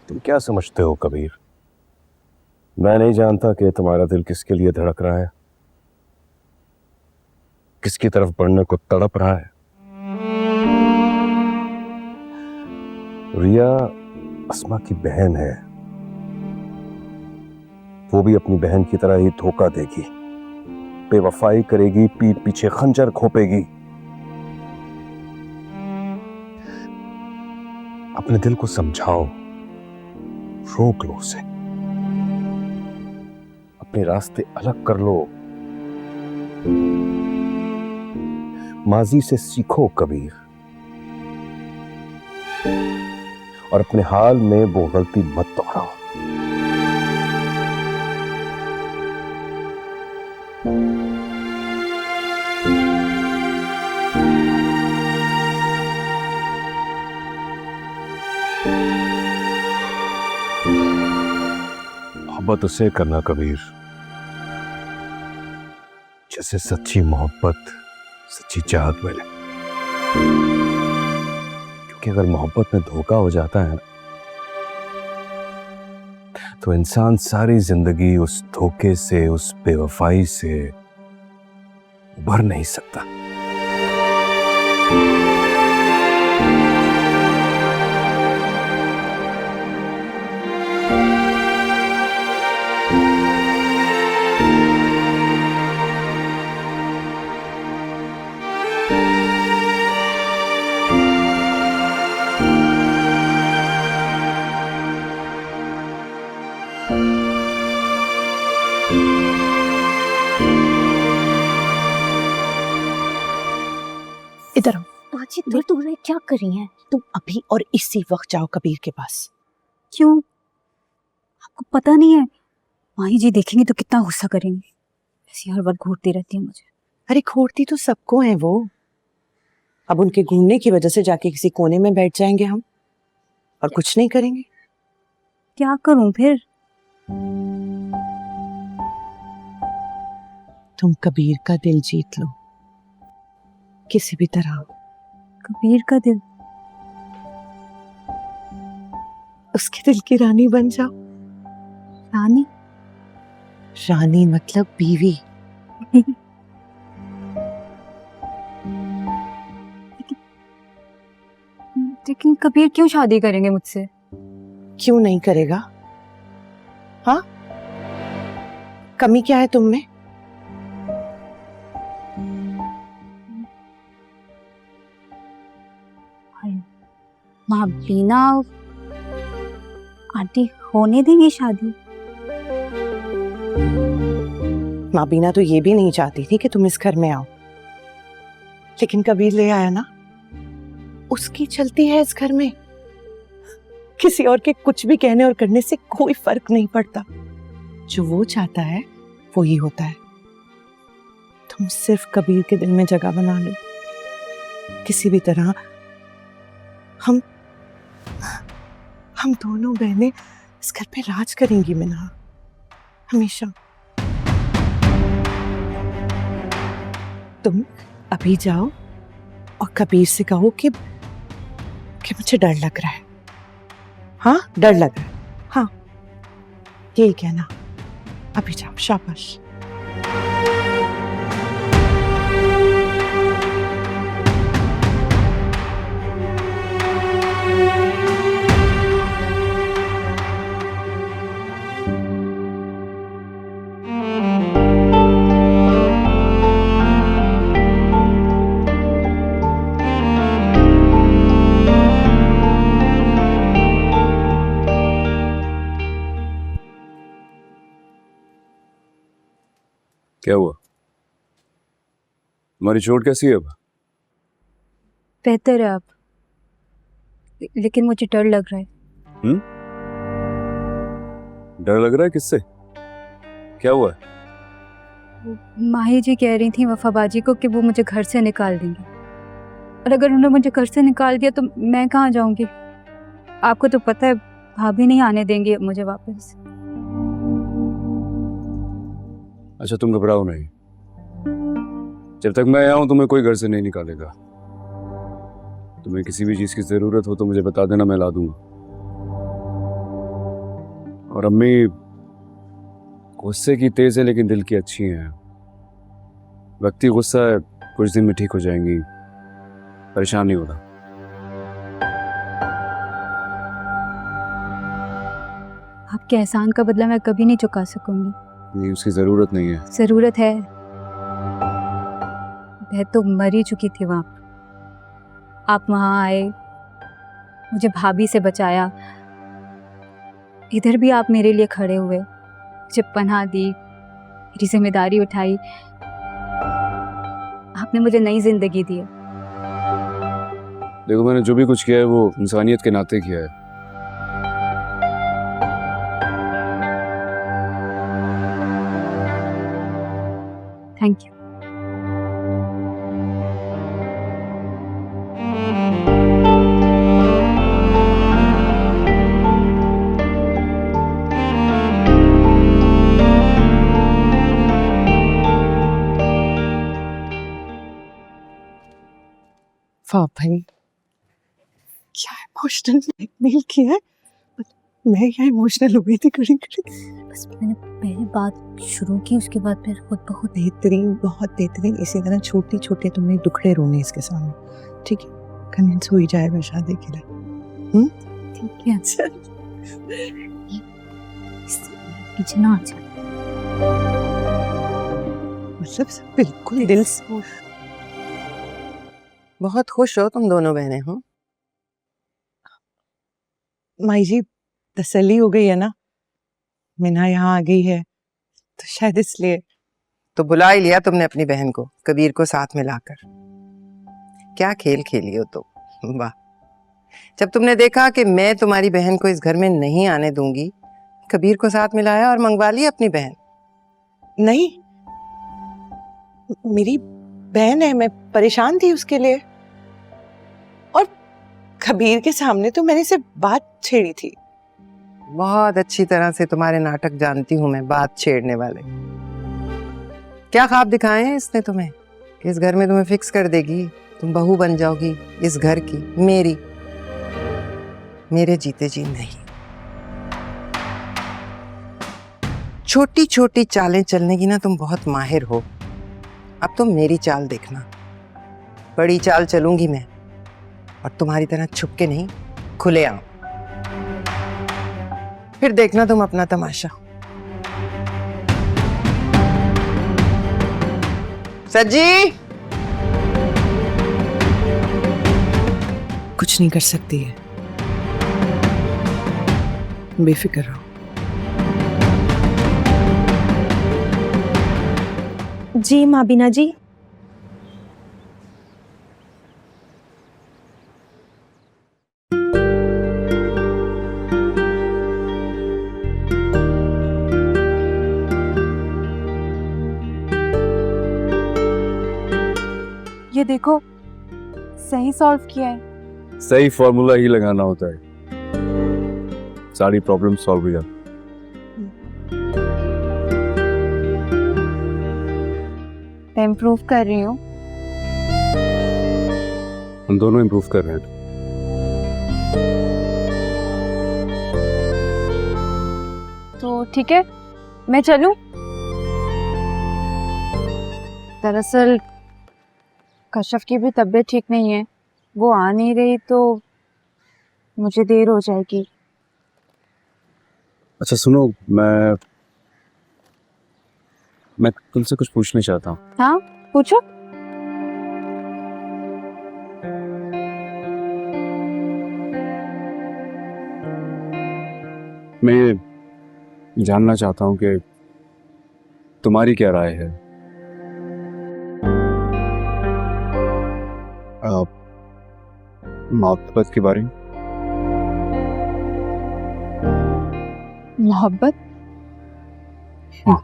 तुम क्या समझते हो कबीर? मैं नहीं जानता कि तुम्हारा दिल किसके लिए धड़क रहा है, किसकी तरफ बढ़ने को तड़प रहा है। रिया अस्मा की बहन है, वो भी अपनी बहन की तरह ही धोखा देगी, बेवफाई करेगी, पीठ पीछे खंजर घोंपेगी। अपने दिल को समझाओ, रोक लो उसे, अपने रास्ते अलग कर लो। माजी से सीखो कबीर, और अपने हाल में वो गलती मत दोहराओ। मोहब्बत उसे करना कबीर जैसे सच्ची मोहब्बत, सच्ची चाहत मिले। क्योंकि अगर मोहब्बत में धोखा हो जाता है तो इंसान सारी जिंदगी उस धोखे से, उस बेवफाई से उभर नहीं सकता। इधर आओ। बाजी तुम क्या कर रही हैं? तुम अभी और इसी वक्त जाओ कबीर के पास। क्यों? आपको पता नहीं है माही जी देखेंगे तो कितना गुस्सा करेंगे। ऐसी हर वक्त घूरती रहती है मुझे। अरे घूरती तो सबको है वो। अब उनके घूरने की वजह से जाके किसी कोने में बैठ जाएंगे हम और कुछ नहीं करेंगे। क्या करूं फिर? तुम कबीर का दिल जीत लो किसी भी तरह। कबीर का दिल? उसके दिल की रानी बन जाओ। रानी? रानी मतलब बीवी। लेकिन कबीर क्यों शादी करेंगे मुझसे? क्यों नहीं करेगा? हाँ, कमी क्या है तुम में? माँ बीना आंटी होने देंगी शादी? माँ बीना तो ये भी नहीं चाहती थी कि तुम इस घर में आओ, लेकिन कबीर ले आया ना। उसकी चलती है इस घर में। किसी और के कुछ भी कहने और करने से कोई फर्क नहीं पड़ता। जो वो चाहता है वो ही होता है। तुम सिर्फ कबीर के दिल में जगह बना लो किसी भी तरह। हम दोनों बहनें इस घर पे राज करेंगी मिना, हमेशा। तुम अभी जाओ और कबीर से कहो कि मुझे डर लग रहा है। हाँ, डर लग रहा है। हाँ, यही कहना। अभी जाओ, शाबाश। क्या हुआ? तुम्हारी चोट कैसी है अब? बेहतर है अब, लेकिन मुझे डर लग रहा है। डर लग रहा है? किससे? क्या हुआ है? माही जी कह रही थी वफाबाजी को कि वो मुझे घर से निकाल देंगी, और अगर उन्होंने मुझे घर से निकाल दिया तो मैं कहाँ जाऊंगी? आपको तो पता है भाभी नहीं आने देंगी मुझे वापस। अच्छा, तुम घबराओ नहीं। जब तक मैं आऊं तुम्हें कोई घर से नहीं निकालेगा। तुम्हें किसी भी चीज की जरूरत हो तो मुझे बता देना, मैं ला दूंगा। और अम्मी गुस्से की तेज है लेकिन दिल की अच्छी है। वक्ती गुस्सा है, कुछ दिन में ठीक हो जाएंगी, परेशान नहीं होगा। आपके एहसान का बदला मैं कभी नहीं चुका सकूंगी। नहीं, उसकी जरूरत नहीं है। जरूरत है। मैं तो मर ही चुकी थी वहां पर। आप वहां आए, मुझे भाभी से बचाया। इधर भी आप मेरे लिए खड़े हुए, मुझे पनाह दी, मेरी जिम्मेदारी उठाई। आपने मुझे नई जिंदगी दी है। देखो, मैंने जो भी कुछ किया है वो इंसानियत के नाते किया है। Thank you. वाह भाई, क्या इमोशनल ब्लैकमेल किया है। मैं क्या इमोशनल हो गई थी खड़ी खड़ी। बस मैंने पहले बात शुरू की, उसके बाद फिर खुद बहुत बेहतरीन, बहुत बेहतरीन। इसी तरह छोटी छोटी तुमने दुखड़े रोने इसके सामने, ठीक है? कन्विंस हो ही जाएगा शादी के लिए। ठीक है। चल। पीछे ना आ जा। मतलब सब बिल्कुल दिल से। बहुत खुश हो तुम दोनों बहनें हो। माई जी, तसल्ली हो गई है ना? मीना यहाँ आ गई है तो शायद इसलिए। तो बुला ही लिया तुमने अपनी बहन को, कबीर को साथ में लाकर। क्या खेल खेली हो तुम, वाह। जब तुमने देखा कि मैं तुम्हारी बहन को इस घर में नहीं आने दूंगी, कबीर को साथ मिलाया और मंगवा ली अपनी बहन। नहीं, मेरी बहन है, मैं परेशान थी उसके लिए। और कबीर के सामने तो मैंने सिर्फ बात छेड़ी थी। बहुत अच्छी तरह से तुम्हारे नाटक जानती हूं मैं, बात छेड़ने वाले। क्या ख्वाब दिखाए हैं इसने तुम्हें कि इस घर में तुम्हें फिक्स कर देगी, तुम बहू बन जाओगी इस घर की, मेरे जीते जी नहीं। छोटी छोटी चालें चलने की ना तुम बहुत माहिर हो। अब तुम मेरी चाल देखना। बड़ी चाल चलूंगी मैं, और तुम्हारी तरह छुप के नहीं, खुलेआम। फिर देखना तुम अपना तमाशा। सज्जी, कुछ नहीं कर सकती है, बेफिक्र रहो। जी माँ बीना जी। ये देखो, सही सॉल्व किया है। सही फॉर्मूला ही लगाना होता है, सारी प्रॉब्लम सॉल्व हो जाती। मैं इम्प्रूव कर रही हूँ। हम दोनों इम्प्रूव कर रहे हैं। तो ठीक है, मैं चलूं? दरअसल कश्यप की भी तबीयत ठीक नहीं है, वो आ नहीं रही तो मुझे देर हो जाएगी। अच्छा सुनो, मैं तुमसे कुछ पूछना चाहता हूँ। हाँ, पूछो। मैं जानना चाहता हूँ कि तुम्हारी क्या राय है मोहब्बत के बारे में। मोहब्बत? हाँ।